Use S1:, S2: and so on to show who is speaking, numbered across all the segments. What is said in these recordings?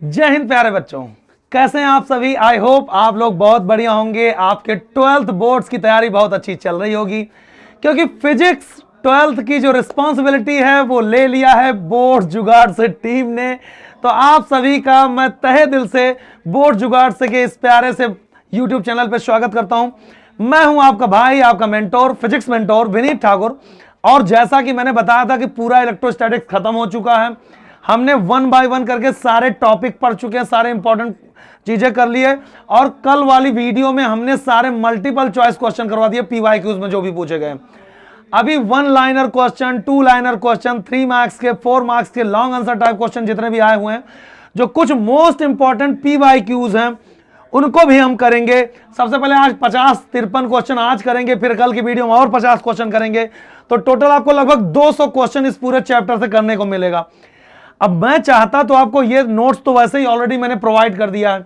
S1: जय हिंद प्यारे बच्चों, कैसे हैं आप सभी। आई होप आप लोग बहुत बढ़िया होंगे। आपके 12th बोर्ड्स की तैयारी बहुत अच्छी चल रही होगी, क्योंकि फिजिक्स 12th की जो रिस्पॉन्सिबिलिटी है वो ले लिया है बोर्ड जुगाड़ से टीम ने। तो आप सभी का मैं तहे दिल से बोर्ड जुगाड़ से के इस प्यारे से यूट्यूब चैनल पर स्वागत करता हूं। मैं हूं आपका भाई, आपका mentor, physics mentor Vineet Thakur. और जैसा कि मैंने बताया था कि पूरा इलेक्ट्रोस्टैटिक्स खत्म हो चुका है, हमने 1 बाय 1 करके सारे टॉपिक पढ़ चुके हैं, सारे इंपॉर्टेंट चीजें कर लिए। और कल वाली वीडियो में हमने सारे मल्टीपल चॉइस क्वेश्चन करवा दिए पीवाईक्यूज में जो भी पूछे गए। अभी 1 liner question, 2 liner question, 3 marks के, 4 मार्क्स के लॉन्ग आंसर टाइप क्वेश्चन जितने भी आए हुए हैं, जो कुछ मोस्ट इंपॉर्टेंट पीवाईक्यूज हैं उनको भी हम करेंगे। सबसे पहले आज 53 क्वेश्चन आज करेंगे, फिर कल की वीडियो में और 50 क्वेश्चन करेंगे। तो टोटल आपको लगभग 200 क्वेश्चन इस पूरे चैप्टर से करने को मिलेगा। अब मैं चाहता तो आपको ये नोट्स तो वैसे ही ऑलरेडी मैंने प्रोवाइड कर दिया है,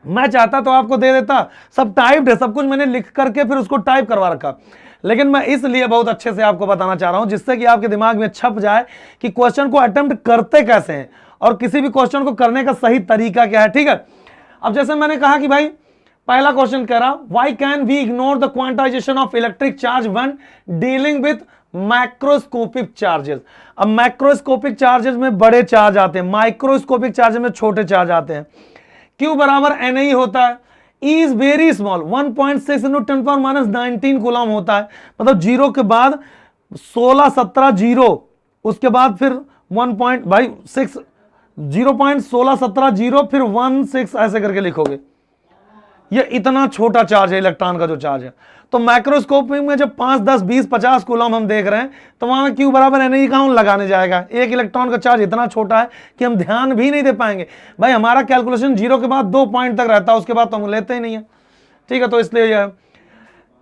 S1: मैं चाहता तो आपको दे देता, सब टाइप्ड है, सब कुछ मैंने लिख करके फिर उसको टाइप करवा रखा। लेकिन मैं इसलिए बहुत अच्छे से आपको बताना चाह रहा हूं जिससे कि आपके दिमाग में छप जाए कि क्वेश्चन को अटेम्प्ट करते कैसे हैं और किसी भी क्वेश्चन को करने का सही तरीका क्या है। ठीक है, अब जैसे मैंने कहा कि भाई पहला क्वेश्चन कह रहा, why can we ignore the quantisation of electric charge when dealing with macroscopic charges. अब मैक्रोस्कोपिक चार्जेस में बड़े चार्ज आते हैं, माइक्रोस्कोपिक चार्जेस में छोटे चार्ज आते हैं। Q बराबर NAE होता है, E is very small, 1.6 into 10⁻19 coulomb होता है। मतलब जीरो के बाद 16 17 जीरो, उसके बाद फिर 1.6 0.16 17 जीरो, फिर 16 ऐसे करके लिखोगे। ये इतना छोटा चार्ज है इलेक्ट्रॉन का जो चार्ज है। तो माइक्रोस्कोपिक में जब 5 10 20 50 कूलम हम देख रहे हैं तो वहां Q बराबर NAE कहां लगाने जाएगा। एक इलेक्ट्रॉन का चार्ज इतना छोटा है कि हम ध्यान भी नहीं दे पाएंगे। भाई हमारा कैलकुलेशन जीरो के बाद 2 पॉइंट तक रहता है, उसके बाद तो हम लेते ही नहीं है। ठीक है, तो इसलिए यह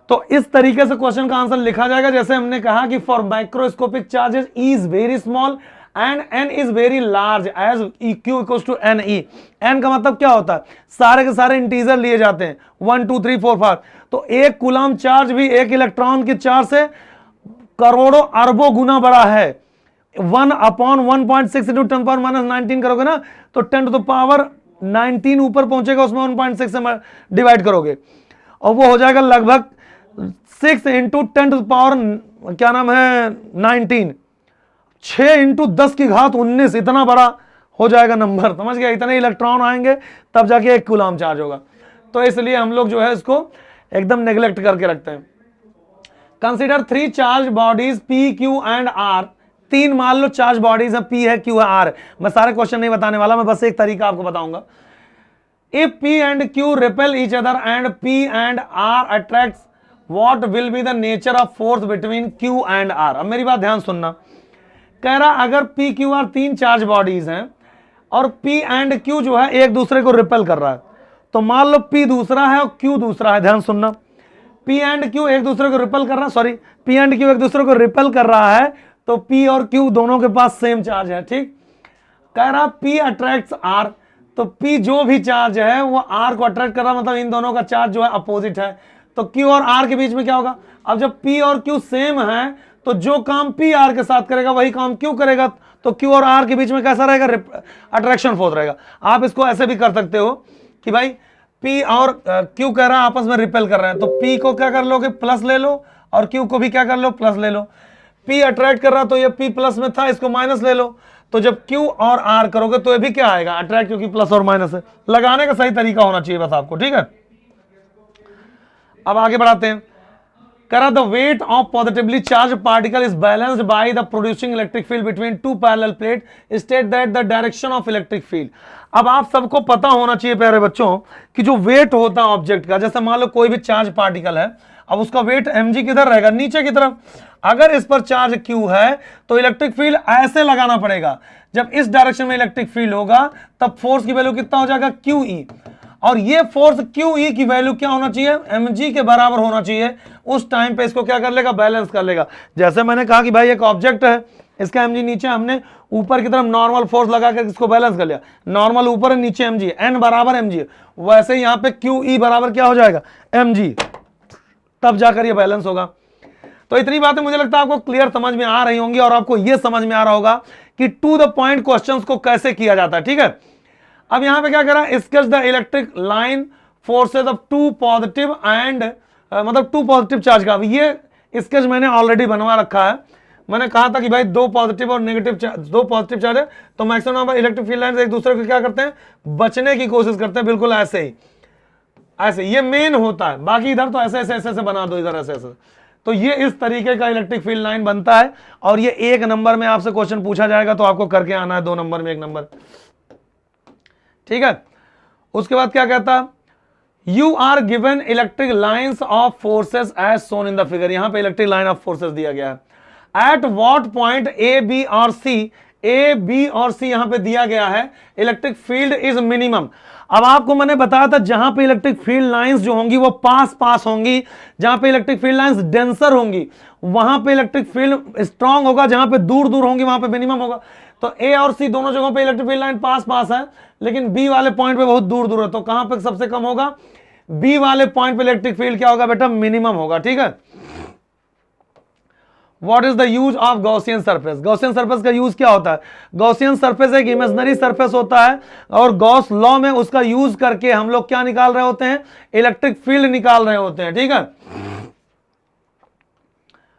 S1: तो इस तरीके से क्वेश्चन का आंसर लिखा जाएगा। जैसे हमने कहा कि for microscopic charges E is very small and N is very large as Q equals to NE। N का मतलब क्या होता है, सारे के सारे इंटीजर लिए जाते हैं, 1 2 3 4 5। तो एक कूलम चार्ज भी एक इलेक्ट्रॉन के चार्ज से करोड़ों अरबों गुना बड़ा है। 1/1.6 इंटू 10⁻19 करोगे ना तो 10⁻19 ऊपर पहुंचेगा, उसमें 1.6 से डिवाइड करोगे और वो हो जाएगा लगभग 6 इंटू 10 क्या नाम है 19, 6 इंटू 10 की घात 19, इतना बड़ा हो जाएगा नंबर। समझ गया, इतने इलेक्ट्रॉन आएंगे तब जाके एक कूलम चार्ज होगा। तो इसलिए हम लोग जो है इसको एकदम नेग्लेक्ट करके रखते हैं। Consider 3 charge bodies P Q and R। 3 मान लो चार्ज बॉडीज है, P है, Q है, R है। मैं सारे क्वेश्चन नहीं बताने वाला, मैं बस एक तरीका आपको बताऊंगा। If P and Q repel each other and P and R attracts, what will be the nature of force between Q and R। अब मेरी बात ध्यान सुनना। कह रहा अगर P Q R 3 charge bodies हैं और P एंड Q जो है एक दूसरे को रिपेल कर रहा है, तो मान लो P दूसरा है और Q दूसरा है। ध्यान सुनना, P एंड Q एक दूसरे को रिपेल कर रहा है, सॉरी P एंड Q एक दूसरे को रिपेल कर रहा है, तो P और Q दोनों के पास सेम चार्ज है। ठीक, कह रहा P अट्रैक्ट्स R, तो P जो भी चार्ज है वो R को अट्रैक्ट कर रहा है, मतलब इन दोनों का चार्ज जो है अपोजिट है। तो Q और R के बीच में क्या होगा। अब जब P और Q सेम है तो जो काम P R के साथ करेगा वही काम Q करेगा, तो Q और R के बीच में कैसा रहेगा, अट्रैक्शन फोर्स रहेगा। आप इसको ऐसे भी कर सकते हो कि भाई P और Q कह रहा है आपस में रिपेल कर रहे हैं, तो P को क्या कर लोगे, प्लस ले लो, और Q को भी क्या कर लो, प्लस ले लो। P अट्रैक्ट कर रहा तो ये P प्लस में था, इसको माइनस ले लो, तो जब Q और R करोगे तो ये भी क्या आएगा, अट्रैक्ट, क्योंकि प्लस और माइनस है। लगाने का सही तरीका होना चाहिए बस आपको। ठीक है, अब आगे बढ़ाते हैं। करा the weight of positively charge particle is balanced by the producing electric field between 2 parallel plate, state that the direction of electric field. अब आप सबको पता होना चाहिए प्यारे बच्चों कि जो वेट होता है ऑब्जेक्ट का, जैसे मान लो कोई भी चार्ज पार्टिकल है, अब उसका वेट mg किधर रहेगा, नीचे की तरफ। अगर इस पर चार्ज q है तो इलेक्ट्रिक फील्ड ऐसे लगाना पड़ेगा। जब इस डायरेक्शन में इलेक्ट्रिक फील्ड होगा तब फोर्स की वैल्यू कितना हो जाएगा, QE। और ये फोर्स QE की वैल्यू क्या होना चाहिए, mg के बराबर होना चाहिए। उस टाइम पे इसको क्या कर लेगा, बैलेंस कर लेगा। जैसे मैंने कहा कि भाई एक ऑब्जेक्ट है, इसका mg नीचे, हमने ऊपर की तरफ नॉर्मल फोर्स लगा कर इसको बैलेंस कर लिया। नॉर्मल ऊपर है, नीचे mg, n बराबर mg, वैसे यहां पे QE बराबर क्या हो जाएगा, mg, तब जाकर ये बैलेंस होगा। तो इतनी बातें मुझे लगता है आपको क्लियर समझ में आ रही होंगी और आपको यह समझ में आ रहा होगा कि टू द पॉइंट क्वेश्चंस को कैसे किया जाता है। ठीक है, अब यहां पे क्या करा, sketch the electric line forces of two positive and मतलब टू पॉजिटिव चार्ज का। ये स्केच मैंने ऑलरेडी बनवा रखा है। मैंने कहा था कि भाई दो पॉजिटिव और नेगेटिव चार्ज, दो पॉजिटिव चार्ज है तो मैक्सिमम इलेक्ट्रिक फील्ड लाइंस एक दूसरे को क्या करते हैं, बचने की कोशिश करते हैं, बिल्कुल ऐसे ही, ऐसे ये मेन होता है। बाकी इधर तो ऐसे ऐसे ऐसे ऐसे बना दो, इधर ऐसे ऐसे। तो ये इस तरीके का इलेक्ट्रिक फील्ड लाइन बनता है और ये एक नंबर में आपसे क्वेश्चन पूछा जाएगा तो आपको करके आना है, 2 नंबर में 1 नंबर, ठीक है। उसके बाद क्या कहता, you are given electric lines of forces as shown in the figure. यहां पे इलेक्ट्रिक लाइन ऑफ फोर्सेस दिया गया है। At what point A B और सी, ए बी और सी यहां पे दिया गया है, इलेक्ट्रिक फील्ड इज मिनिमम। अब आपको मैंने बताया था जहां पे इलेक्ट्रिक फील्ड लाइंस जो होंगी वो पास पास होंगी, जहां पे इलेक्ट्रिक फील्ड लाइंस डेंसर होंगी वहां पे इलेक्ट्रिक फील्ड स्ट्रांग होगा, जहां पे दूर दूर होंगी वहां पे मिनिमम होगा। तो ए और सी दोनों जगहों पे इलेक्ट्रिक फील्ड लाइन पास पास है, लेकिन बी वाले पॉइंट पे बहुत दूर दूर है। तो कहां पे सबसे कम होगा, बी वाले पॉइंट पे इलेक्ट्रिक फील्ड क्या होगा बेटा, मिनिमम होगा, ठीक है। What is the use of Gaussian surface? Gaussian surface का यूज क्या होता है? Gaussian surface एक इमेजिनरी सरफेस होता है और गॉस लॉ में उसका यूज करके हम लोग क्या निकाल रहे होते हैं, इलेक्ट्रिक फील्ड निकाल रहे होते हैं, ठीक है।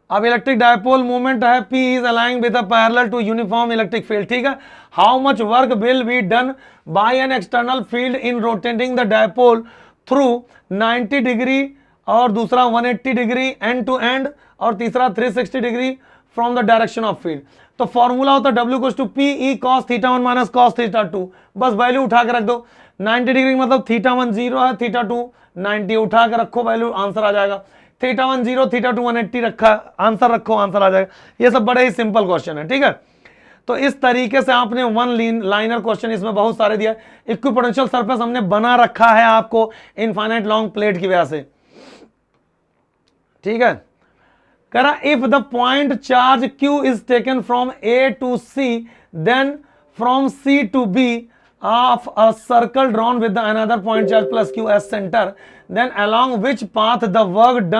S1: अब इलेक्ट्रिक डायपोल मूवमेंट है, P is aligned with a parallel to uniform electric field, ठीक है। How much work will be done by an external field in rotating the dipole through 90 degree और दूसरा 180 डिग्री एंड टू एंड और तीसरा 360 degree from the direction of field. तो formula होता है W = PE cos θ1 minus cos θ2। बस value उठा के रख दो, 90 डिग्री मतलब θ1 0 है, θ2 90, उठा के रखो वैल्यू, आंसर आ जाएगा। θ1 0, θ2 180 रखा, आंसर रखो, आंसर आ जाएगा। ये सब बड़े ही सिंपल क्वेश्चन है, ठीक है। तो इस तरीके से आपने 1 लाइनर क्वेश्चन इसमें बहुत सारे दिया। इक्विपोटेंशियल सरफेस हमने बना रखा है आपको इनफाइनाइट लॉन्ग प्लेट की वजह से, ठीक है। कह रहा if the point charge Q is taken from A to C then from C to B of a circle drawn with the another point charge plus Q as center, then along which path the work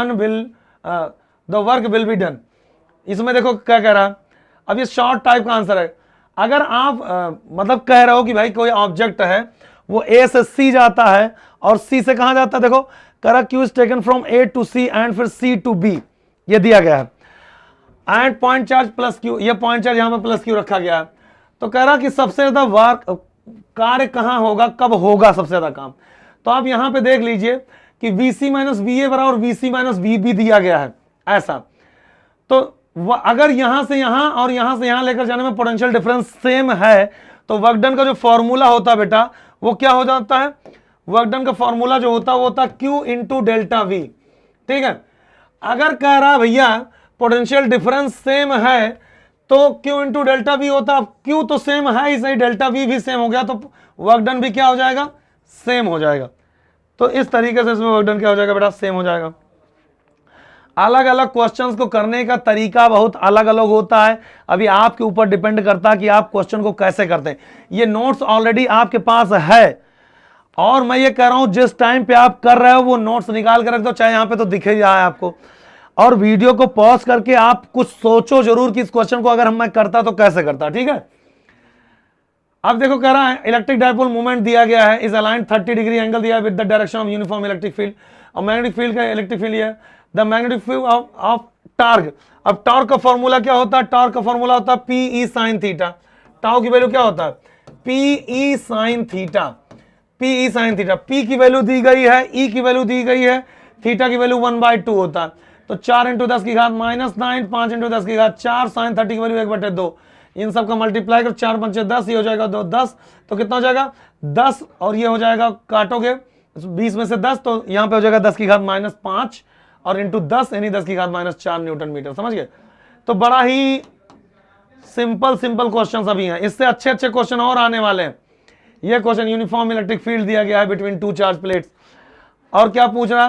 S1: will be done। इसमें देखो क्या कह रहा, अब ये short type का answer है। अगर आप मतलब कह रहे हो कि भाई कोई ऑब्जेक्ट है वो A से C जाता है और C से कहां जाता है, देखो कह रहा Q is taken from A to C and फिर C टू B, ये दिया गया है। And point charge plus Q, ये पॉइंट चार्ज यहां पे प्लस Q रखा गया है। तो कह रहा कि सबसे ज्यादा वर्क कार्य कहां होगा, कब होगा सबसे ज्यादा काम। तो आप यहां पे देख लीजिए कि VC माइनस VA बराबर VC माइनस VB दिया गया है ऐसा। तो अगर यहां से यहां और यहां से यहां लेकर जाने में पोटेंशियल डिफरेंस सेम है तो वर्क डन का जो फॉर्मूला होता है बेटा वो क्या हो जाता है, वर्क डन का फॉर्मूला जो होता है वो होता है Q इंटू डेल्टा V, ठीक है। अगर कह रहा भैया पोटेंशियल डिफरेंस सेम है तो Q इंटू डेल्टा V होता, Q तो सेम है ही सही, डेल्टा V भी सेम हो गया तो वर्क डन भी क्या हो जाएगा, सेम हो जाएगा। तो इस तरीके से इसमें वर्क डन क्या हो जाएगा बेटा, सेम हो जाएगा। अलग अलग क्वेश्चंस को करने का तरीका बहुत अलग अलग होता है, अभी आपके ऊपर डिपेंड करता है कि आप क्वेश्चन को कैसे करते हैं। ये नोट्स ऑलरेडी आपके पास है और मैं ये कह रहा हूं जिस टाइम पे आप कर रहे हो वो नोट्स निकाल कर रख दो, चाहे यहां पे तो दिख ही रहा है आपको, और वीडियो को पॉज करके आप कुछ सोचो जरूर कि इस क्वेश्चन को अगर मैं करता तो कैसे करता, ठीक है। अब देखो कह रहा है इलेक्ट्रिक डायपोल मूवमेंट दिया गया है, इज अलाइंड 30 डिग्री एंगल दिया है with the direction of uniform electric field, और मैग्नेटिक फील्ड का इलेक्ट्रिक फील्ड है the magnetic field of torque. अब टॉर्क का फॉर्मूला क्या होता है, टॉर्क का फॉर्मूला होता है PE sin थीटा। टाउ की वैल्यू क्या होता है, PE sin theta, PE sin theta. P की वैल्यू दी गई है, E की वैल्यू दी गई है, थीटा की वैल्यू 1/2 होता है। तो 4 × 10 की घात -9, 5 × 10 की घात 4, sin 30 की वैल्यू 1/2। इन सब का मल्टीप्लाई कर 4 × 5 = 10, ये हो जाएगा 2 10, तो कितना हो जाएगा 10, और ये हो जाएगा काटोगे 20 में से 10 तो यहाँ पे हो जाएगा 10 की घात -5 और इंटू 10 यानी 10 की घात -4 न्यूटन मीटर, समझ गए। तो बड़ा ही सिंपल क्वेश्चन अभी हैं, इससे अच्छे अच्छे क्वेश्चन और आने वाले हैं। ये क्वेश्चन यूनिफॉर्म इलेक्ट्रिक फील्ड दिया गया है बिटवीन 2 चार्ज प्लेट्स, और क्या पूछ रहा,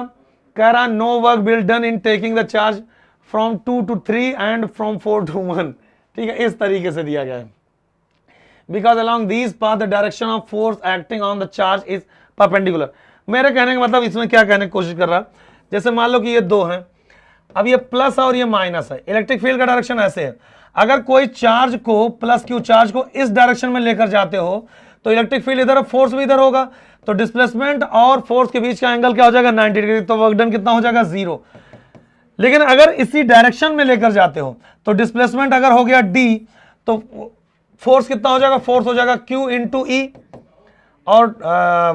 S1: कह रहा no work will done in taking the charge from 2 to 3 and from 4 to 1, ठीक है, इस तरीके से दिया गया है। Because along these path the direction of force acting on the charge is perpendicular. मेरे कहने का मतलब इसमें क्या कहने की कोशिश कर रहा, जैसे मान लो कि ये दो हैं, अब ये प्लस है और ये माइनस है, इलेक्ट्रिक फील्ड का डायरेक्शन ऐसे है। अगर कोई चार्ज को प्लस Q चार्ज को इस डायरेक्शन में लेकर जाते हो तो इलेक्ट्रिक फील्ड इधर है, फोर्स भी इधर होगा, तो डिस्प्लेसमेंट और फोर्स के बीच का एंगल क्या हो जाएगा 90 डिग्री, तो वर्क डन कितना हो जाएगा 0। लेकिन अगर इसी डायरेक्शन में लेकर जाते हो तो डिस्प्लेसमेंट अगर हो गया d, तो फोर्स कितना हो जाएगा, फोर्स हो जाएगा q इंटू ई, और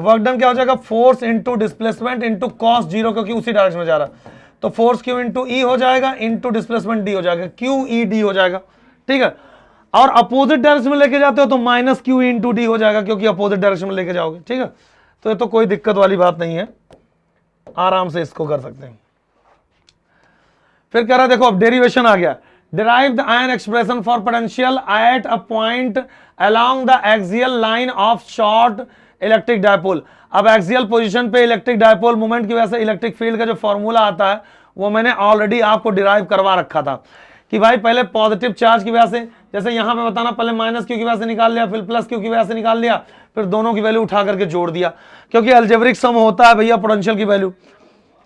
S1: वर्क डन क्या हो जाएगा, force into displacement into cos 0, क्योंकि उसी डायरेक्शन में जा रहा है, तो फोर्स q इंटू ई हो जाएगा इंटू डिस्प्लेसमेंट d हो जाएगा, q e d हो जाएगा। ठीक है, और अपोजिट डायरेक्शन में लेके जाते हो तो माइनस q इंटू डी हो जाएगा, क्योंकि अपोजिट डायरेक्शन में लेके जाओगे। ठीक है, तो ये तो कोई दिक्कत वाली बात नहीं है, आराम से इसको कर सकते हैं। फिर कह रहा देखो अब डेरिवेशन आ गया, derive the ion expression for potential at a point along the axial line of short electric dipole। अब एक्सियल पोजीशन पे इलेक्ट्रिक डायपोल मोमेंट की वजह से इलेक्ट्रिक फील्ड का जो फॉर्मूला आता है वो मैंने ऑलरेडी आपको डिराइव करवा रखा था कि भाई पहले पॉजिटिव चार्ज की वजह से, जैसे यहां पे बताना, पहले माइनस क्यू की वजह से निकाल लिया, फिर प्लस क्यू की वजह से निकाल लिया, फिर दोनों की वैल्यू उठा करके जोड़ दिया, क्योंकि अलजेब्रिक सम होता है भैया पोटेंशियल की वैल्यू।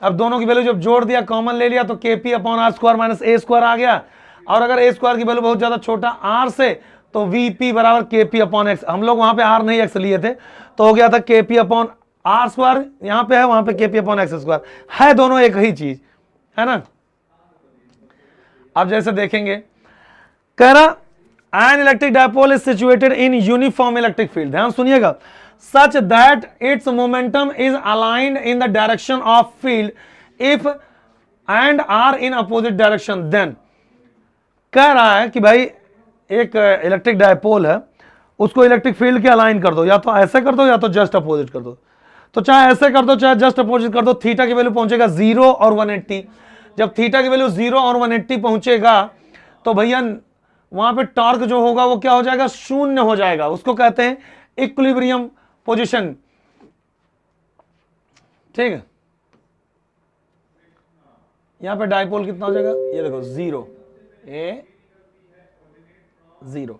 S1: अब दोनों की वैल्यू जब जोड़ दिया, कॉमन ले लिया, तो KP upon R square minus A square आ गया, और अगर ए स्क्वायर की वैल्यू बहुत ज्यादा छोटा आर से, तो VP बराबर KP अपॉन एक्स। हम लोग वहां पे आर नहीं एक्स लिए थे, तो हो गया था KP अपॉन आर स्क्वायर, यहां पे है, वहां पे KP अपॉन एक्स स्क्वायर है, दोनों एक ही चीज है ना। अब जैसे देखेंगे, कह रहा an electric dipole is situated in uniform electric field, ध्यान सुनिएगा, such that its momentum is aligned in the direction of field if and are in opposite direction, then कह रहा है कि भाई एक इलेक्ट्रिक डायपोल है, उसको इलेक्ट्रिक फील्ड के अलाइन कर दो, या तो ऐसे कर दो या तो जस्ट अपोजिट कर दो, तो चाहे ऐसे कर दो चाहे जस्ट अपोजिट कर दो, थीटा की वैल्यू पहुंचेगा 0 और 180। जब थीटा की वैल्यू 0 और 180 पहुंचेगा तो भैया वहां पे टॉर्क जो होगा वो क्या हो जाएगा, शून्य हो जाएगा, उसको कहते हैं इक्विलिब्रियम पोजीशन। ठीक है, यहां पे डायपोल कितना हो जाएगा, ये देखो 0 0,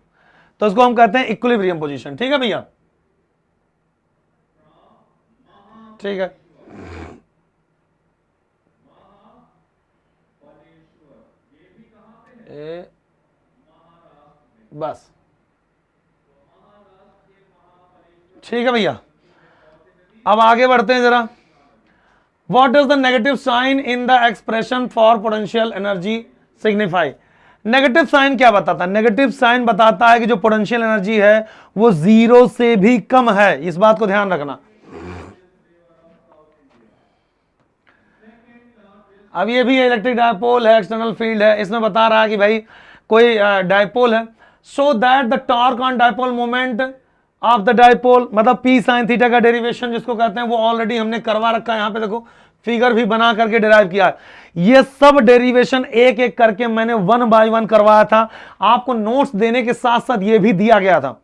S1: तो इसको हम कहते हैं इक्विलिब्रियम पोजीशन। ठीक है भैया, ठीक है, बस ठीक है भैया। अब आगे बढ़ते हैं जरा, what does the negative sign in the expression for potential energy signify. Negative sign क्या बताता है, नेगेटिव साइन बताता है कि जो पोटेंशियल एनर्जी है वो 0 से भी कम है, इस बात को ध्यान रखना। अब ये भी इलेक्ट्रिक डायपोल है, एक्सटर्नल फील्ड है, इसमें बता रहा है कि भाई कोई डायपोल है, so that the torque on dipole moment of the dipole, मतलब P sin थीटा का डेरिवेशन जिसको कहते हैं वो ऑलरेडी हमने करवा रखा है, यहां पे देखो फिगर भी बना करके डिराइव किया है। ये सब डेरिवेशन एक एक करके मैंने 1 बाय 1 करवाया था, आपको नोट्स देने के साथ साथ ये भी दिया गया था।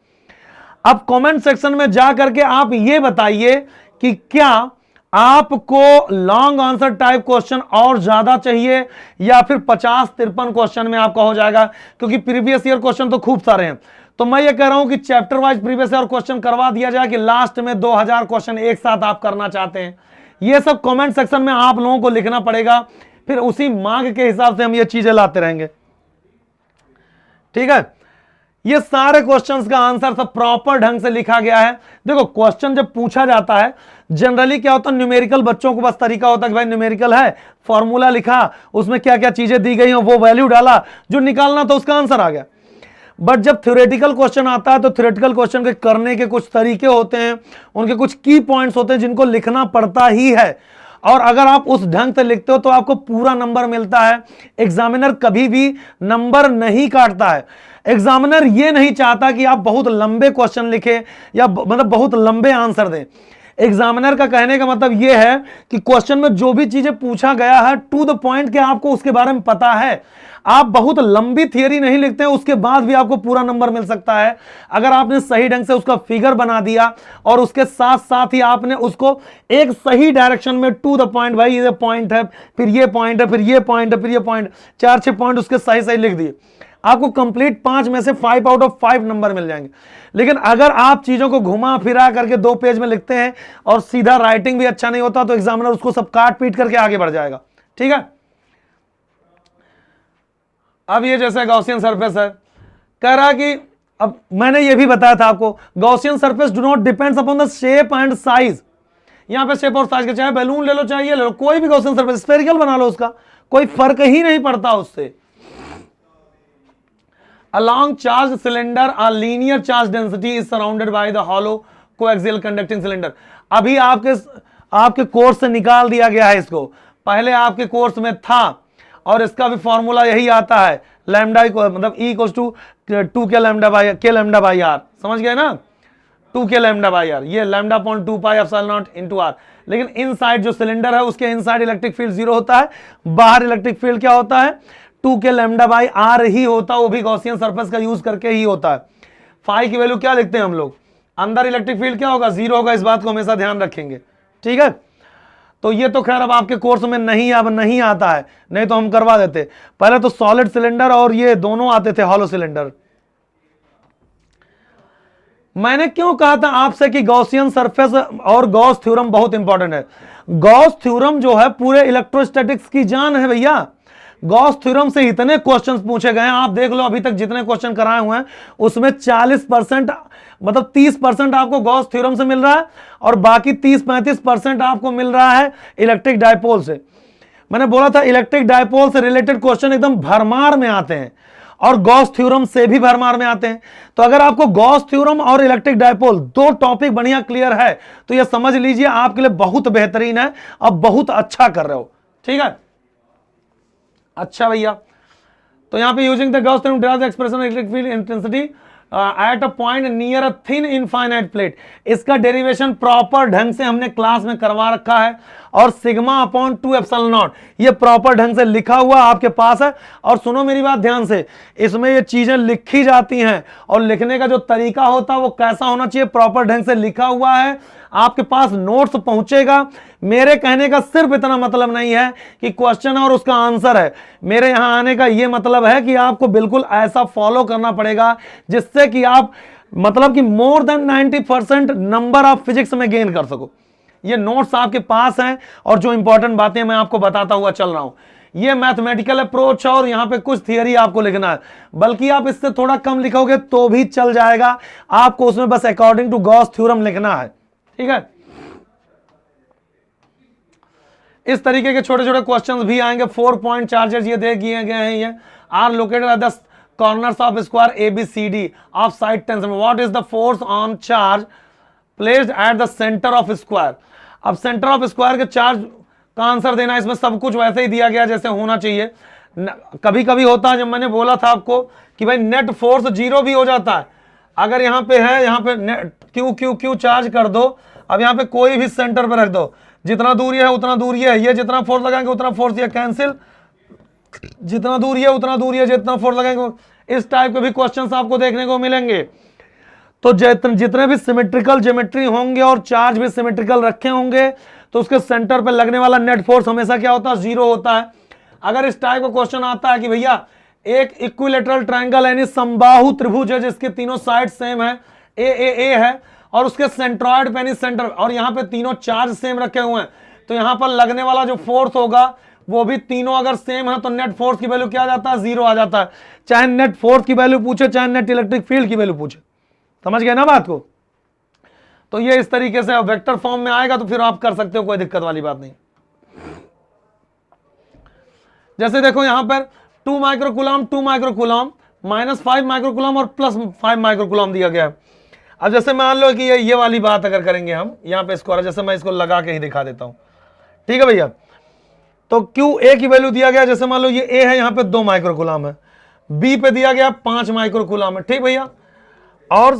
S1: अब कमेंट सेक्शन में जा करके आप ये बताइए कि क्या आपको लॉन्ग आंसर टाइप क्वेश्चन और ज्यादा चाहिए या फिर 50-53 क्वेश्चन में आपका हो जाएगा, क्योंकि प्रीवियस ईयर क्वेश्चन तो खूब सारे हैं। तो मैं ये कह रहा हूं कि chapter wise previous year question करवा दिया जाए कि लास्ट में 2000 क्वेश्चन एक साथ आप करना चाहते हैं। ये सब कमेंट सेक्शन में आप लोगों को लिखना पड़ेगा, फिर उसी मांग के हिसाब से हम ये चीजें लाते रहेंगे। ठीक है, ये सारे क्वेश्चंस का आंसर सब प्रॉपर ढंग से लिखा गया है। देखो क्वेश्चन जब पूछा जाता है जनरली क्या होता है, न्यूमेरिकल बच्चों को बस तरीका होता है कि भाई न्यूमेरिकल है, फॉर्मूला लिखा, उसमें क्या क्या चीजें दी गई हैं वो वैल्यू डाला, जो निकालना तो उसका आंसर आ गया। बट जब थ्योरेटिकल क्वेश्चन आता है तो थ्योरेटिकल क्वेश्चन के करने के कुछ तरीके होते हैं, उनके कुछ की पॉइंट्स होते हैं जिनको लिखना पड़ता ही है, और अगर आप उस ढंग से लिखते हो तो आपको पूरा नंबर मिलता है। एग्जामिनर कभी भी नंबर नहीं काटता है, एग्जामिनर ये नहीं चाहता कि आप बहुत लंबे क्वेश्चन लिखें या मतलब बहुत लंबे आंसर दें। एग्जामिनर का कहने का मतलब यह है कि क्वेश्चन में जो भी चीजें पूछा गया है टू द पॉइंट के आपको उसके बारे में पता है। आप बहुत लंबी थियरी नहीं लिखते हैं, उसके बाद भी आपको पूरा नंबर मिल सकता है अगर आपने सही ढंग से उसका फिगर बना दिया और उसके साथ साथ ही आपने उसको एक सही डायरेक्शन में टू द पॉइंट, भाई ये पॉइंट है, फिर ये पॉइंट है, फिर ये पॉइंट है, फिर ये पॉइंट, 4-6 पॉइंट उसके सही सही लिख दिए, आपको कंप्लीट 5 में से 5 आउट ऑफ 5 नंबर मिल जाएंगे। लेकिन अगर आप चीजों को घुमा फिरा करके 2 पेज में लिखते हैं और सीधा राइटिंग भी अच्छा नहीं होता तो एग्जामिनर उसको सब काट पीट करके आगे बढ़ जाएगा। ठीक है, अब ये जैसे गॉसियन सरफेस है, कह रहा कि अब मैंने ये भी बताया था आपको, Gaussian surface do not depends upon the shape and size. यहां पे शेप और साइज के, चाहे बैलून ले लो चाहे ये ले लो, कोई भी गॉसियन सरफेस स्फेरिकल बना लो, उसका कोई फर्क ही नहीं पड़ता उससे। Along charged cylinder, a linear charge density is surrounded by the hollow coaxial conducting cylinder। अभी आपके कोर्स से निकाल दिया गया है इसको, पहले आपके कोर्स में था, और इसका भी फॉर्मूला यही आता है, लैम्डा मतलब E equals to 2k lambda by r, समझ गए ना, 2k लैम्डा बाई आर, ये lambda upon 2 pi epsilon naught into r. लेकिन इनसाइड जो सिलेंडर है उसके इनसाइड इलेक्ट्रिक फील्ड 0 होता है, बाहर इलेक्ट्रिक फील्ड क्या होता है, 2k लैम्डा बाई आर ही होता है, वो भी गॉसियन सरफेस का यूज करके ही होता है। फाई की वैल्यू क्या लिखते हैं हम लोग, अंदर इलेक्ट्रिक फील्ड क्या होगा, 0 होगा, इस बात को हमेशा ध्यान रखेंगे, ठीक है। तो ये तो खैर अब आपके कोर्स में नहीं आता है, नहीं तो हम करवा देते। पहले तो सॉलिड सिलेंडर और ये दोनों आते थे हॉलो सिलेंडर। मैंने क्यों कहा था आपसे कि गॉसियन सरफेस और गॉस थ्योरम बहुत इंपॉर्टेंट है। गॉस थ्योरम जो है पूरे इलेक्ट्रोस्टैटिक्स की जान है भैया। गॉस थ्योरम से इतने क्वेश्चंस पूछे गए हैं, आप देख लो अभी तक जितने क्वेश्चन कराए हुए हैं उसमें 40% मतलब 30% आपको गॉस थ्योरम से मिल रहा है, और बाकी 30-35% आपको मिल रहा है इलेक्ट्रिक डायपोल से। मैंने बोला था इलेक्ट्रिक डायपोल से रिलेटेड क्वेश्चन एकदम भरमार में आते हैं, और गॉस थ्योरम से भी भरमार में आते हैं। तो अगर आपको गॉस थ्योरम और इलेक्ट्रिक डायपोल दो टॉपिक बढ़िया क्लियर है तो यह समझ लीजिए आपके लिए बहुत बेहतरीन है, अब बहुत अच्छा कर रहे हो, ठीक है। अच्छा भैया, तो यहां पे using the Gauss theorem derives the expression electric field intensity at a point near a thin infinite plate. इसका डेरिवेशन प्रॉपर ढंग से हमने क्लास में करवा रखा है, और सिग्मा अपॉन 2 एप्सिलॉन नॉट ये प्रॉपर ढंग से लिखा हुआ आपके पास है। और सुनो मेरी बात ध्यान से, इसमें ये चीजें लिखी जाती हैं, और लिखने का जो तरीका होता है वो कैसा होना चाहिए, प्रॉपर ढंग से लिखा हुआ है, आपके पास नोट्स पहुंचेगा। मेरे कहने का सिर्फ इतना मतलब नहीं है कि क्वेश्चन और उसका आंसर है, मेरे यहां आने का यह मतलब है कि आपको बिल्कुल ऐसा फॉलो करना पड़ेगा जिससे कि आप मतलब कि मोर देन 90% नंबर आप फिजिक्स में गेन कर सको। ये नोट्स आपके पास हैं, और जो इंपॉर्टेंट बातें मैं आपको बताता हुआ चल रहा हूं, ये मैथमेटिकल अप्रोच है, और यहां पे कुछ थियरी आपको लिखना है, बल्कि आप इससे थोड़ा कम लिखोगे तो भी चल जाएगा, आपको उसमें बस अकॉर्डिंग टू गॉस थ्योरम लिखना है, ठीक है। इस तरीके के छोटे छोटे क्वेश्चंस भी आएंगे। 4 पॉइंट चार्जेस ये दे दिए गए हैं, ये are located at the corners of square ABCD of side tension. What is the force on charge placed at the centre of square. अब सेंटर ऑफ स्क्वायर के चार्ज का आंसर देना, इसमें सब कुछ वैसे ही दिया गया जैसे होना चाहिए। कभी कभी होता है, जब मैंने बोला था आपको कि भाई नेट फोर्स 0 भी हो जाता है, अगर यहां पे है, यहां पे क्यू चार्ज कर दो, अब यहां पे कोई भी सेंटर पे रख दो, जितना दूर है उतना दूर है, ये जितना फोर्स लगाएंगे उतना फोर्स, ये कैंसिल, जितना दूर है उतना दूर है, जितना फोर्स लगाएंगे। इस टाइप के भी क्वेश्चंस आपको देखने को मिलेंगे। तो जितने भी सिमेट्रिकल ज्योमेट्री होंगे और चार्ज भी सिमेट्रिकल रखे होंगे, तो उसके सेंटर पे लगने वाला नेट फोर्स हमेशा क्या होता है, 0 होता है। अगर इस टाइप का क्वेश्चन आता है कि भैया एक इक्विलेटरल ट्रायंगल यानी समबाहु त्रिभुज है जिसके तीनों साइड सेम है, ए है, और उसके सेंट्रॉइड पे यानी सेंटर, और यहां पे तीनों चार्ज सेम रखे हुए हैं, तो यहां पर लगने वाला जो फोर्स होगा वो भी तीनों अगर सेम है तो नेट फोर्स की वैल्यू क्या आ जाता है, 0 आ जाता है। चाहे नेट फोर्स की वैल्यू पूछे, चाहे नेट इलेक्ट्रिक फील्ड की वैल्यू पूछे, समझ गए ना बात को। तो ये इस तरीके से वेक्टर फॉर्म में आएगा तो फिर आप कर सकते हो, कोई दिक्कत वाली बात नहीं। जैसे देखो यहां पर 2 माइक्रोकूलम -5 माइक्रोकूलम और +5 माइक्रोकूलम दिया गया है। अब जैसे मान लो कि ये वाली बात अगर करेंगे हम यहां पे स्क्वायर, जैसे मैं इसको लगा के ही दिखा देता हूं, ठीक है भैया। तो QA की वैल्यू दिया गया, जैसे मान लो ये A है, यहां पे 2 माइक्रोकूलम है, B पे दिया गया 5 माइक्रोकूलम है, ठीक भैया, और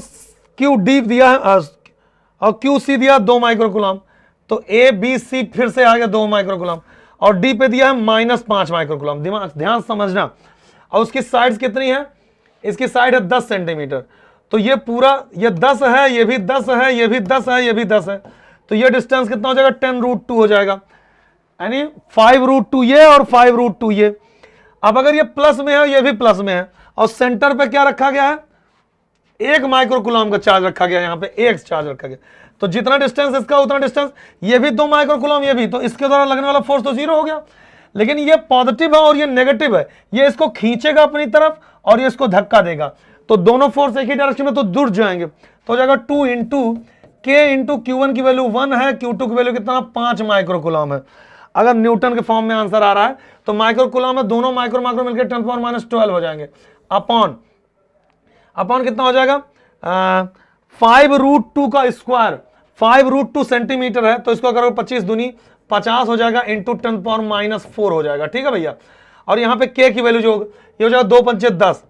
S1: QD दिया है और QC दिया 2 माइक्रोकूलम, तो ABC फिर से आ गया 2 माइक्रोकूलम, और D पे दिया है -5 माइक्रोकूलम। ध्यान समझना। और उसकी साइड्स कितनी है, इसकी साइड है 10 सेंटीमीटर, तो ये पूरा ये 10 है, ये भी 10 है, ये भी 10 है, ये भी 10 है, तो ये डिस्टेंस कितना हो जाएगा, 10√2 हो जाएगा, यानी 5√2 ये और 5√2 ये। अब अगर ये प्लस में है, ये भी प्लस में है, और सेंटर पे क्या रखा गया है, 1 माइक्रोकूलम का चार्ज रखा गया, यहां पे 1 चार्ज रखा गया, तो जितना डिस्टेंस इसका उतना डिस्टेंस, ये भी 2 माइक्रोकूलम, ये भी, तो इसके द्वारा लगने वाला फोर्स तो 0 हो गया। लेकिन ये पॉजिटिव है और ये नेगेटिव है, ये इसको खींचेगा अपनी तरफ और ये इसको धक्का देगा, तो दोनों फोर्स एक ही डायरेक्शन में तो जुड़ जाएंगे, तो हो जाएगा 2 इंटू के इंटू Q1 की वैल्यू 1 है, Q2 की वैल्यू कितना 5 माइक्रो कूलम है। अगर न्यूटन के फॉर्म में आंसर आ रहा है तो माइक्रो कूलम में दोनों माइक्रो माइक्रो मिलकर 10⁻12 हो जाएंगे। अपॉन कितना हो जाएगा 5√2 का स्क्वायर, 5√2 सेंटीमीटर है, तो इसको अगर 25 दूनी 50 हो जाएगा इंटू 10⁻4 हो जाएगा। ठीक है भैया। और यहाँ पे के की वैल्यू जो ये हो जाएगा 2 पंचे 10,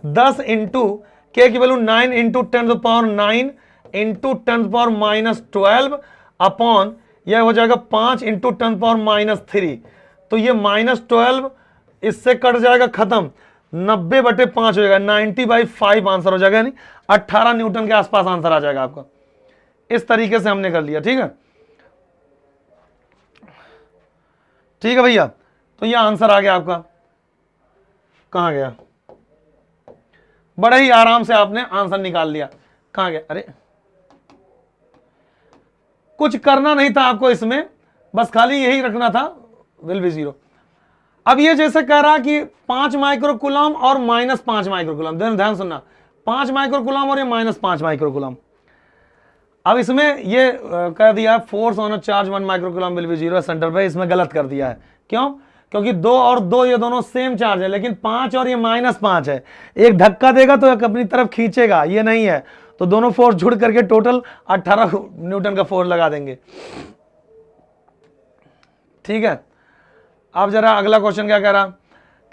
S1: 10 इंटू के की वैल्यू 9 इंटू 10⁻9 इंटू 10⁻12 अपॉन यह हो जाएगा 5 इंटू 10⁻3। तो ये -12 इससे कट जाएगा, खत्म, 90/5 हो जाएगा, 90/5 आंसर हो जाएगा, यानी 18 न्यूटन के आसपास आंसर आ जाएगा आपका। इस तरीके से हमने कर लिया। ठीक है, ठीक है भैया। तो ये आंसर आ गया आपका। कहां गया, बड़े ही आराम से आपने आंसर निकाल लिया। कहां गया, अरे कुछ करना नहीं था आपको इसमें, बस खाली यही रखना था, विल बी 0। अब ये जैसे कह रहा कि 5 माइक्रो कूलम और -5 माइक्रो कूलम, ध्यान सुनना, 5 माइक्रो कूलम और ये -5 माइक्रो कूलम। अब इसमें ये कह दिया force on a charge 1 micro coulomb will be 0 centre पे, इसमें गलत कर दिया है। क्यों? क्योंकि 2 और 2 ये दोनों सेम चार्ज है, लेकिन 5 और ये -5 है, एक धक्का देगा तो एक अपनी तरफ खींचेगा, ये नहीं है, तो दोनों फोर्स जुड़ करके टोटल 18 न्यूटन का फोर्स लगा देंगे। ठीक है, अब जरा अगला क्वेश्चन क्या कह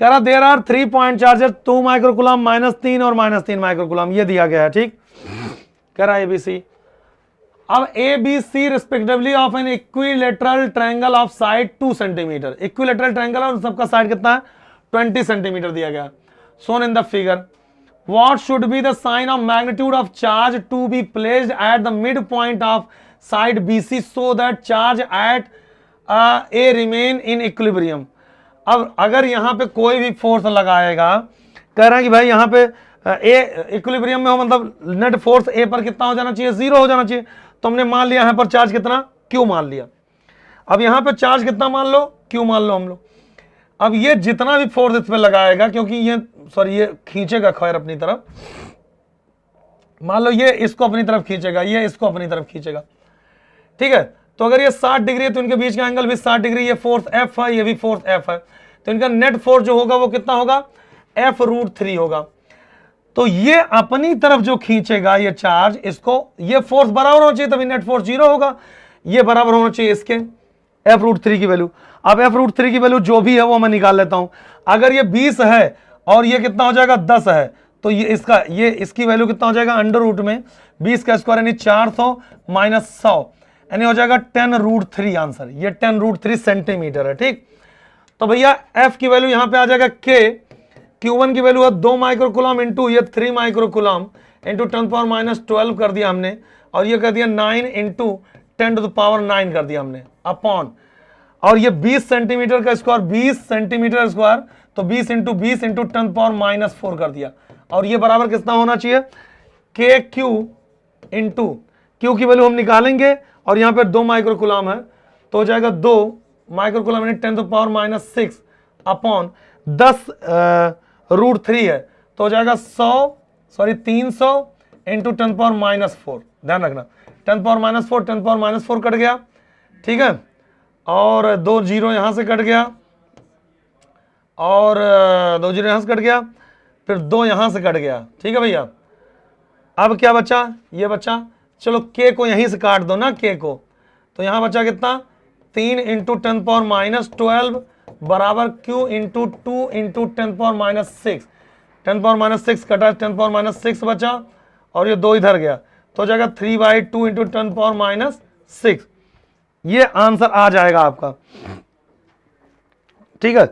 S1: रहा there are 3 point charges 2 micro coulomb -3 और -3 माइक्रो कूलम, ये दिया गया है। ठीक, कह रहा ABC। अब ABC respectively of an equilateral triangle of side 2 centimetre, equilateral triangle और सबका साइड कितना है 20 सेंटीमीटर दिया गया, shown in the figure. What should be the sign of magnitude of charge to be placed at the midpoint of side BC so that charge at A remain in equilibrium? अब अगर यहां पे कोई भी force लगाएगा, कह रहा है कि भाई यहां पे A इक्विलिब्रियम में हो, मतलब नेट फोर्स A पर कितना हो जाना चाहिए 0 हो जाना चाहिए। तो हमने मान लिया यहां पर चार्ज कितना Q मान लिया। अब यहां पे चार्ज कितना मान लो Q मान लो हम लोग। अब ये जितना भी फोर्स इस पे लगाएगा, क्योंकि ये ये खींचेगा खैर अपनी तरफ, मान लो ये इसको अपनी तरफ खींचेगा, ये इसको अपनी तरफ खींचेगा। ठीक है, तो अगर ये 60 डिग्री है तो इनके बीच का एंगल भी 60 डिग्री, ये फोर्स F है, ये भी फोर्स F है, तो इनका नेट फोर्स जो होगा वो कितना होगा F√3 होगा। तो ये अपनी तरफ जो खींचेगा ये चार्ज, इसको ये फोर्स बराबर होना चाहिए, तभी नेट फोर्स 0 होगा, ये बराबर होना चाहिए इसके F√3 की वैल्यू। अब F√3 की वैल्यू जो भी है वो मैं निकाल लेता हूं। अगर ये 20 है और ये कितना हो जाएगा 10 है, तो ये इसकी वैल्यू कितना हो जाएगा अंडर में 20 का स्क्वायर यानी 400 माइनस 100 यानी हो जाएगा 10√3 आंसर। ये 10√3 सेंटीमीटर है। ठीक, तो भैया F की वैल्यू यहां पे आ जाएगा K, Q1 की वैल्यू है 2 माइक्रो कूलम इंटू ये 3 माइक्रो कूलम इंटू 10⁻12 कर दिया हमने, और ये कर दिया 9 इंटू 10⁻9 कर दिया हमने अपॉन, और ये 20 सेंटीमीटर का स्क्वायर 20 सेंटीमीटर स्क्वायर, तो 20 इंटू 20 इंटू 10⁻4 कर दिया, और ये बराबर कितना होना चाहिए KQ इंटू Q की वैल्यू हम निकालेंगे, और यहाँ पे 2 माइक्रो कूलम है तो हो जाएगा 2 माइक्रो कूलम यानी 10⁻6 अपॉन 10√3 है तो हो जाएगा 300 इंटू 10⁻4। ध्यान रखना 10⁻4 10⁻4 कट गया। ठीक है, और 2 जीरो यहां से कट गया, और 2 जीरो यहां से कट गया, फिर 2 यहां से कट गया। ठीक है भैया, अब क्या बचा, ये बचा, चलो K को यहीं से काट दो ना, K को, तो यहां बचा कितना 3 इंटू 10⁻12 बराबर Q इंटू 2 इंटू 10⁻6, 10⁻6 कटा 10⁻6 बचा, और ये 2 इधर गया तो हो जाएगा 3/2 इंटू 10⁻6। ये आंसर आ जाएगा आपका। ठीक है,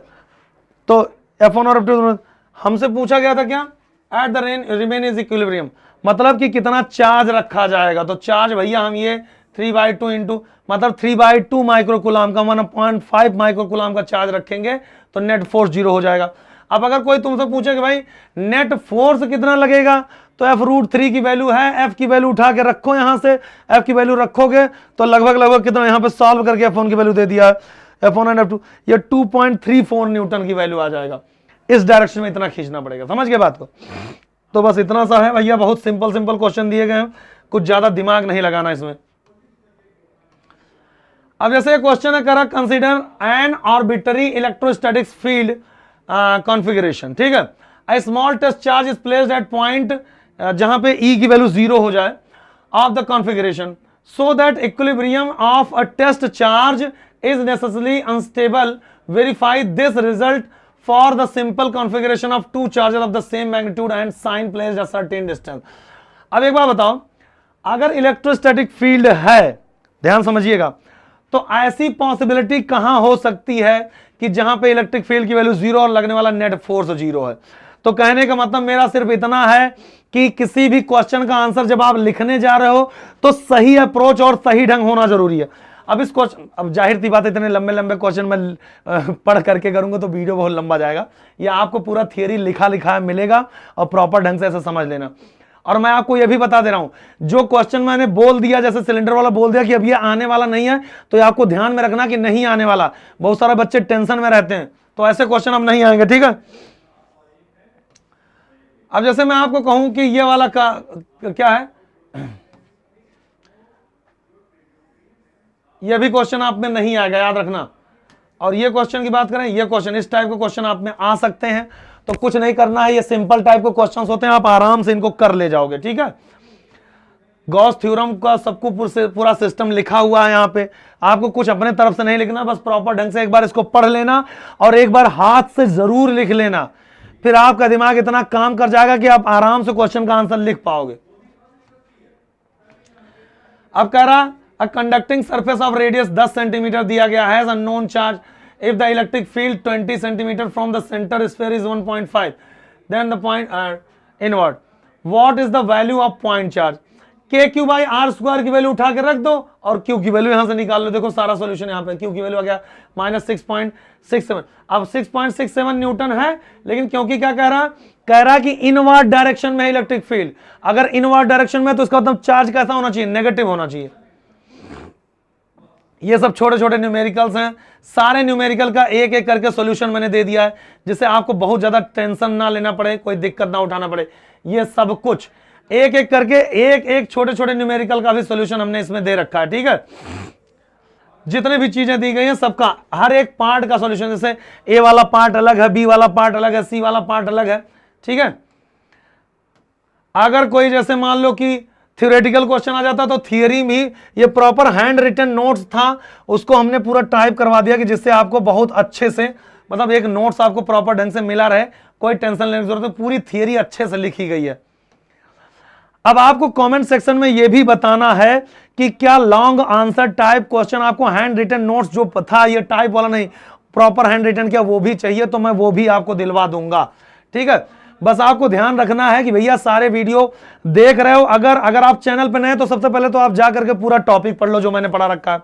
S1: तो F1 और F2 हमसे पूछा गया था क्या, at the remain is equilibrium, मतलब कि कितना चार्ज रखा जाएगा। तो चार्ज भैया हम ये 3/2 इंटू मतलब 3/2 माइक्रो कूलम का 1.5 माइक्रो कूलम का चार्ज रखेंगे तो नेट फोर्स 0 हो जाएगा। अब अगर कोई तुमसे पूछे कि भाई नेट फोर्स कितना लगेगा, तो F√3 की वैल्यू है, F की वैल्यू उठा के रखो, यहां से F की वैल्यू रखोगे तो लगभग कितना, यहां पे सॉल्व करके F1 की वैल्यू दे दिया है, F1 एंड F2, ये 2.34 न्यूटन की वैल्यू आ जाएगा। इस डायरेक्शन में इतना खींचना पड़ेगा, समझ गए बात को। तो बस इतना सा है भैया, बहुत सिंपल सिंपल क्वेश्चन दिए गए हैं, कुछ ज्यादा दिमाग नहीं लगाना इसमें। अब जैसे क्वेश्चन है करा, consider an arbitrary electrostatics field configuration, ठीक है। A small test charge is placed at point जहां पे ई की वैल्यू 0 हो जाए of the configuration, so that equilibrium of a test charge is necessarily unstable, verify this result for the simple configuration of two charges of the same magnitude and sign placed at certain distance. अब एक बात बताओ, अगर electrostatic field है, ध्यान समझिएगा, तो ऐसी पॉसिबिलिटी कहां हो सकती है कि जहां पे इलेक्ट्रिक फील्ड की वैल्यू 0 और लगने वाला नेट फोर्स 0 है। तो कहने का मतलब मेरा सिर्फ इतना है कि किसी भी क्वेश्चन का आंसर जब आप लिखने जा रहे हो तो सही अप्रोच और सही ढंग होना जरूरी है। अब इस क्वेश्चन, अब जाहिर सी बात है इतने लंबे लंबे क्वेश्चन मैं पढ़ करके करूंगा तो वीडियो बहुत लंबा जाएगा। या आपको पूरा थियरी लिखा लिखा मिलेगा और प्रॉपर ढंग से ऐसे समझ लेना। और मैं आपको यह भी बता दे रहा हूं, जो क्वेश्चन मैंने बोल दिया, जैसे सिलेंडर वाला बोल दिया कि अब ये आने वाला नहीं है, तो ये आपको ध्यान में रखना कि नहीं आने वाला। बहुत सारे बच्चे टेंशन में रहते हैं, तो ऐसे क्वेश्चन अब नहीं आएंगे, ठीक है। अब जैसे मैं आपको कहूं कि ये वाला का क्या है, ये भी क्वेश्चन आप में नहीं आएगा, याद रखना। और ये क्वेश्चन की बात करें, ये क्वेश्चन, इस टाइप के क्वेश्चन आप में आ सकते हैं, तो कुछ नहीं करना है, ये सिंपल टाइप के क्वेश्चंस होते हैं, आप आराम से इनको कर ले जाओगे, ठीक है। गॉस थ्योरम का सबको पूरा सिस्टम लिखा हुआ है यहाँ पे, आपको कुछ अपने तरफ से नहीं लिखना, बस प्रॉपर ढंग से एक बार इसको पढ़ लेना और एक बार हाथ से जरूर लिख लेना, फिर आपका दिमाग इतना काम कर जाएगा कि आप आराम से क्वेश्चन का आंसर लिख पाओगे। अब कह रहा, a conducting surface of radius 10 centimetre दिया गया है, unknown charge, if the electric field 20 centimeter from the center sphere is 1.5, then the point inward, what is the value of point charge? k q by r square की value उठा के रख दो और q की वैल्यू यहां से निकाल लो। देखो सारा सॉल्यूशन यहां पे, q की वैल्यू आ गया -6.67। अब 6.67 न्यूटन है, लेकिन क्योंकि क्या कह रहा कि इनवर्ड डायरेक्शन में इलेक्ट्रिक फील्ड, अगर इनवर्ड डायरेक्शन में तो इसका मतलब चार्ज कैसा होना चाहिए, नेगेटिव होना चाहिए। ये सब छोटे छोटे न्यूमेरिकल्स हैं, सारे न्यूमेरिकल का एक एक करके सॉल्यूशन मैंने दे दिया है, जिससे आपको बहुत ज्यादा टेंशन ना लेना पड़े, कोई दिक्कत ना उठाना पड़े। ये सब कुछ एक एक करके एक एक छोटे छोटे न्यूमेरिकल का भी सॉल्यूशन हमने इसमें दे रखा है, ठीक है। जितने भी चीजें दी गई हैं सबका हर एक पार्ट का सॉल्यूशन, जैसे ए वाला पार्ट अलग है, बी वाला पार्ट अलग है, सी वाला पार्ट अलग है, ठीक है। अगर कोई जैसे मान लो कि थ्योरेटिकल क्वेश्चन आ जाता तो थियरी में ये प्रॉपर हैंड रिटन नोट्स था, उसको हमने पूरा टाइप करवा दिया कि जिससे आपको बहुत अच्छे से, मतलब एक नोट्स आपको प्रॉपर ढंग से मिला रहे, कोई टेंशन लेने की जरूरत नहीं, पूरी थियरी अच्छे से लिखी गई है। अब आपको कमेंट सेक्शन में यह भी बताना है कि क्या लॉन्ग आंसर टाइप क्वेश्चन आपको हैंड रिटन नोट्स जो था, ये टाइप वाला नहीं, प्रॉपर हैंड रिटन, क्या वो भी चाहिए, तो मैं वो भी आपको दिलवा दूंगा, ठीक है। बस आपको ध्यान रखना है कि भैया सारे वीडियो देख रहे हो, अगर आप चैनल पे नए तो सबसे पहले तो आप जा करके पूरा टॉपिक पढ़ लो जो मैंने पढ़ा रखा है।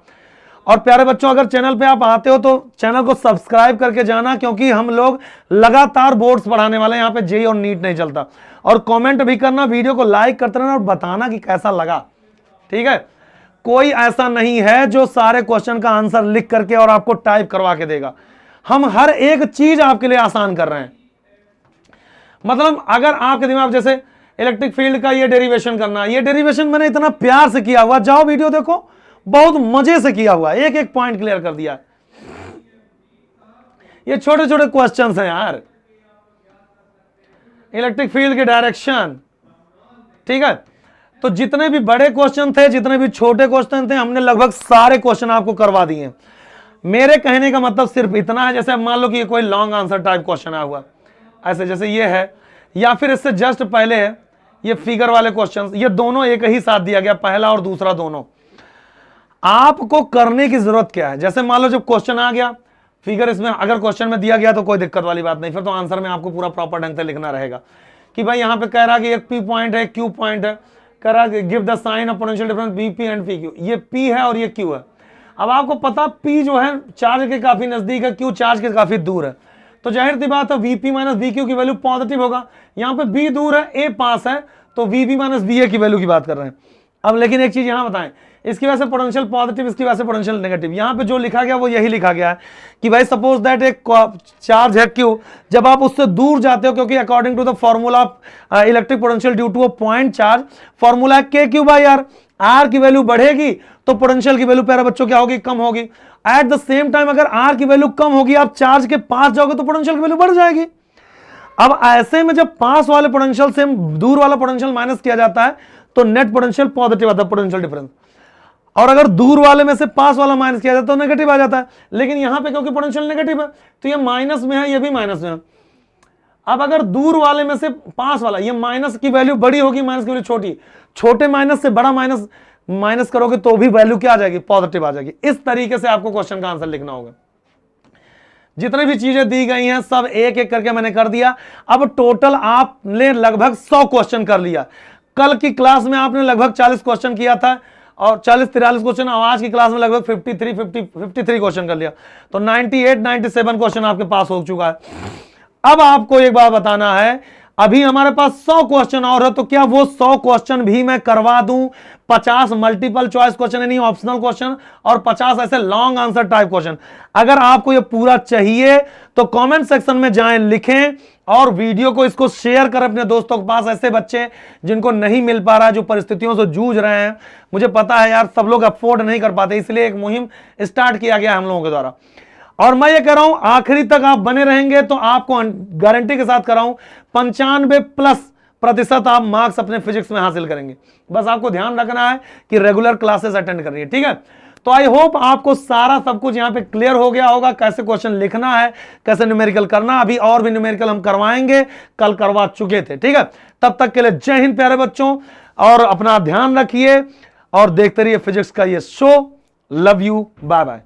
S1: और प्यारे बच्चों, अगर चैनल पे आप आते हो तो चैनल को सब्सक्राइब करके जाना, क्योंकि हम लोग लगातार बोर्ड्स पढ़ाने वाले हैं, यहाँ पे जेई और नीट नहीं चलता। और कमेंट भी करना, वीडियो को लाइक करते रहना और बताना कि कैसा लगा, ठीक है। कोई ऐसा नहीं है जो सारे क्वेश्चन का आंसर लिख करके और आपको टाइप करवा के देगा, हम हर एक चीज आपके लिए आसान कर रहे हैं। मतलब अगर आपके दिमाग, जैसे इलेक्ट्रिक फील्ड का ये डेरिवेशन करना, ये डेरिवेशन मैंने इतना प्यार से किया हुआ, जाओ वीडियो देखो, बहुत मजे से किया हुआ, एक एक पॉइंट क्लियर कर दिया। ये छोटे छोटे क्वेश्चंस हैं यार, इलेक्ट्रिक फील्ड के डायरेक्शन, ठीक है। तो जितने भी बड़े क्वेश्चन थे, जितने भी छोटे क्वेश्चन थे, हमने लगभग सारे क्वेश्चन आपको करवा दिए। मेरे कहने का मतलब सिर्फ इतना है, जैसे मान लो कि ये कोई लॉन्ग आंसर टाइप क्वेश्चन आया हुआ ऐसे, जैसे ये है, या फिर इससे जस्ट पहले है ये फिगर वाले क्वेश्चंस, ये दोनों एक ही साथ दिया गया, पहला और दूसरा दोनों। आपको करने की जरूरत क्या है, जैसे मान लो जब क्वेश्चन आ गया, फिगर इसमें अगर क्वेश्चन में दिया गया तो कोई दिक्कत वाली बात नहीं, फिर तो आंसर में आपको पूरा प्रॉपर ढंग से लिखना रहेगा कि भाई यहाँ पे कह रहा कि एक पी पॉइंट है, क्यू पॉइंट है, कह रहा give the sign of potential difference BP and P Q, ये पी है और ये क्यू है। अब आपको पता पी जो है चार्ज के काफी नजदीक है, क्यू चार्ज के काफी दूर है, तो जाहिर सी बात है Vp माइनस वी क्यू की वैल्यू पॉजिटिव होगा। यहाँ पे B दूर है, A पास है, तो Vp माइनस वी ए की वैल्यू की बात कर रहे हैं। अब लेकिन एक चीज यहां बताएं, इसकी वजह से पोटेंशियल पॉजिटिव, इसकी वजह से पोटेंशियल नेगेटिव। यहां पे जो लिखा गया वो यही लिखा गया है कि भाई सपोज दैट एक चार्ज है Q, जब आप उससे दूर जाते हो, क्योंकि according to the formula of electric potential due to a point charge, formula है K/Q/R, R की वैल्यू बढ़ेगी तो पोटेंशियल की वैल्यू प्यारे बच्चों क्या होगी, कम होगी। एट द सेम टाइम अगर R की वैल्यू कम होगी, आप चार्ज के पास जाओगे तो पोटेंशियल की वैल्यू बढ़ जाएगी। अब ऐसे में जब पास वाले पोटेंशियल से दूर वाला पोटेंशियल माइनस किया जाता है तो नेट पोटेंशियल पॉजिटिव आता है, पोटेंशियल डिफरेंस। और अगर दूर वाले में से पास वाला माइनस किया जाता है तो नेगेटिव आ जाता है। लेकिन यहां पे क्योंकि पोटेंशियल नेगेटिव है तो ये माइनस में है, ये भी माइनस में है। अब अगर दूर वाले में से पास वाला, ये माइनस की वैल्यू बड़ी होगी, माइनस की वैल्यू छोटी, छोटे माइनस से बड़ा माइनस माइनस करोगे तो भी वैल्यू क्या आ जाएगी, पॉजिटिव आ जाएगी। इस तरीके से आपको क्वेश्चन का आंसर लिखना होगा। जितनी भी चीजें दी गई हैं सब एक एक करके मैंने कर दिया। अब टोटल आपने लगभग 100 क्वेश्चन कर लिया। कल की क्लास में आपने लगभग 40 क्वेश्चन किया था और 40-43 क्वेश्चन, आज की क्लास में लगभग 53 क्वेश्चन कर लिया, तो 98-97 क्वेश्चन आपके पास हो चुका है। अब आपको एक बात बताना है, अभी हमारे पास 100 क्वेश्चन और है, तो क्या वो 100 क्वेश्चन भी मैं करवा दूं? 50 मल्टीपल चॉइस क्वेश्चन यानी ऑप्शनल क्वेश्चन और 50 ऐसे लॉन्ग आंसर टाइप क्वेश्चन। अगर आपको ये पूरा चाहिए तो कमेंट सेक्शन में जाएं, लिखें और वीडियो को इसको शेयर करें अपने दोस्तों के पास। ऐसे बच्चे जिनको नहीं मिल पा रहा है, जो परिस्थितियों से जूझ रहे हैं, मुझे पता है यार सब लोग अफोर्ड नहीं कर पाते, इसलिए एक मुहिम स्टार्ट किया गया हम लोगों के द्वारा। और मैं ये कह रहा हूं आखिरी तक आप बने रहेंगे तो आपको गारंटी के साथ कर रहा हूं 95+ आप मार्क्स अपने फिजिक्स में हासिल करेंगे। बस आपको ध्यान रखना है कि रेगुलर क्लासेस अटेंड करनी है, ठीक है। तो आई होप आपको सारा सब कुछ यहां पे क्लियर हो गया होगा, कैसे क्वेश्चन लिखना है, कैसे न्यूमेरिकल करना। अभी और भी न्यूमेरिकल हम करवाएंगे, कल करवा चुके थे, ठीक है। तब तक के लिए जय हिंद प्यारे बच्चों, और अपना ध्यान रखिए और देखते रहिए फिजिक्स का ये show. Love you, bye bye.